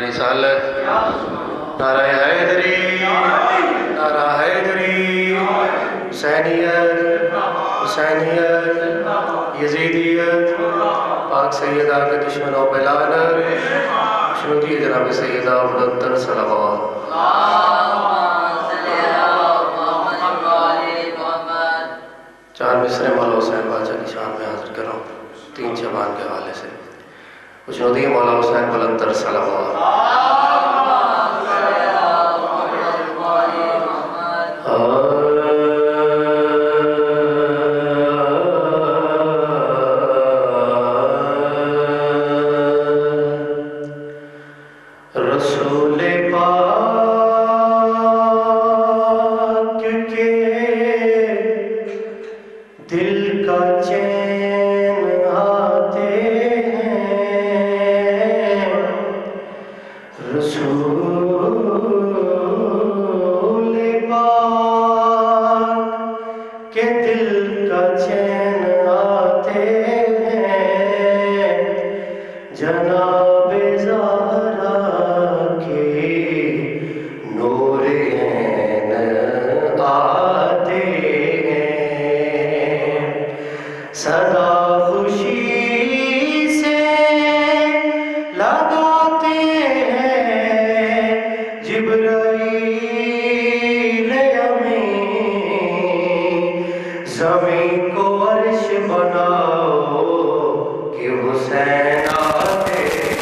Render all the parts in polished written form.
رسالت، نعرہ حیدری، نعرہ حیدری، حسینیت، حسینیت، یزیدیت، پاک سیدہ کے دشمنوں پہ لعنت، شنودی جناب سیدہ مدتر صلوات۔ چار مصرے مولا حسین بادشاہ کی شان میں حاضر کروں 3 شعبان کے حوالے سے۔ شنودی مولا حسین بلندر صلوات۔ رسول پاک کے دل کا چین آتے ہیں، رسول پاک کے دل کا چین آتے ہیں، جناب زہرا کے نور عین آتے ہیں، صدا خوشی سے لگاتے ہیں، جبرائیل امین زمین کو عرش بناؤ کہ حسین آتے ہیں۔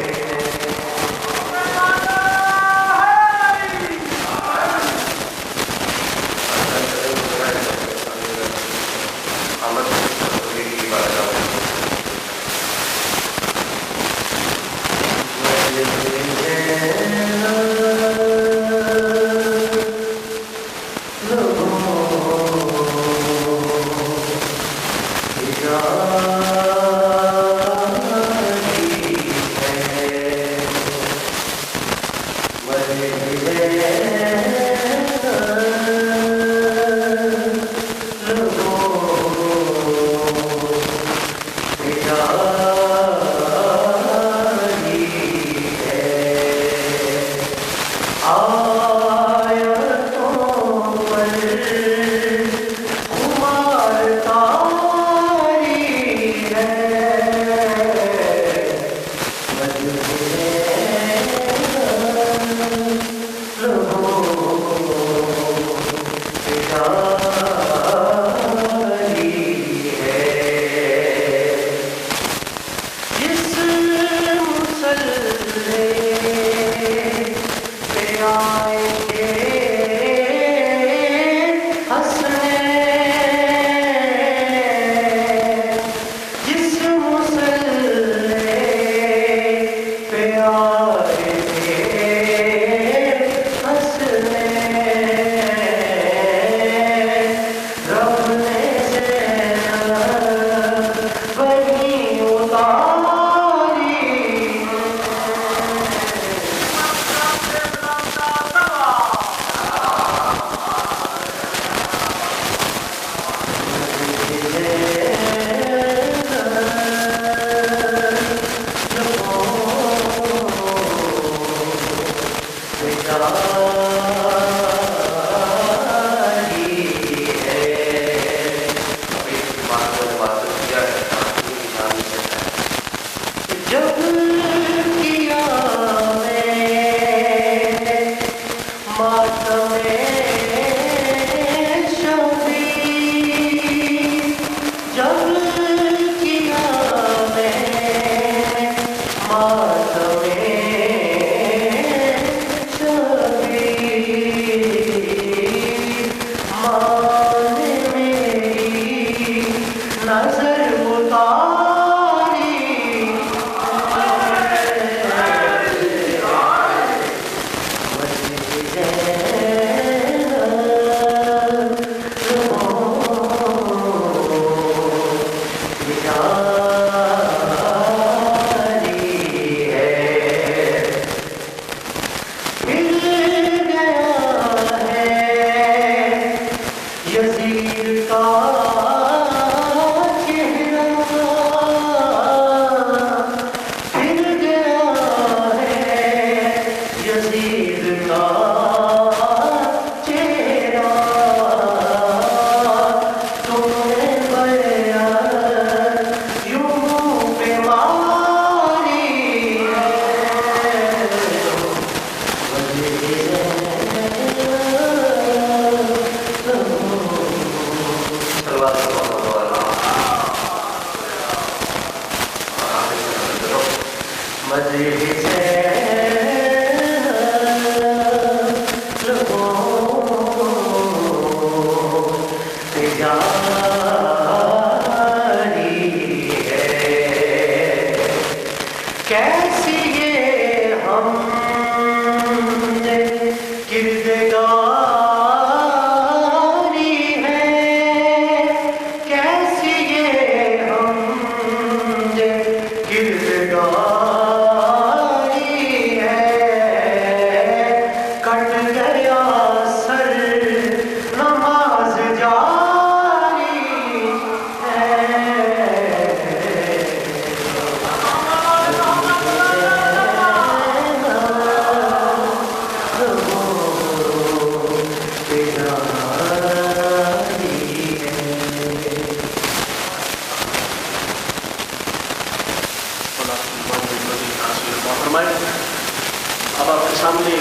اب آپ کے سامنے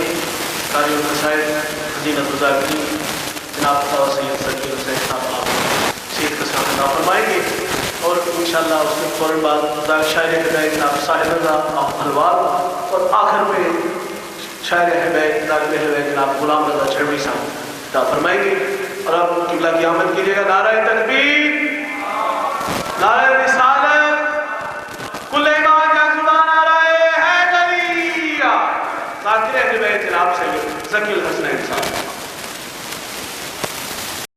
قاری القصائد حزینۃ الذاکرین جناب سید ذکی حسین صاحب آپ سید کا ساتھ عطا فرمائیں گے، اور انشاءاللہ اس کے فوراً بعد شاعر حبیب جناب صاحب رضا الوار، اور آخر میں شاعر حبیب جناب غلام رضا چڑوی صاحب عطا فرمائیں گے۔ اور اب قبلہ کی آمد کیجیے گا، نعرہ تکبیر، نعرہ رسالت۔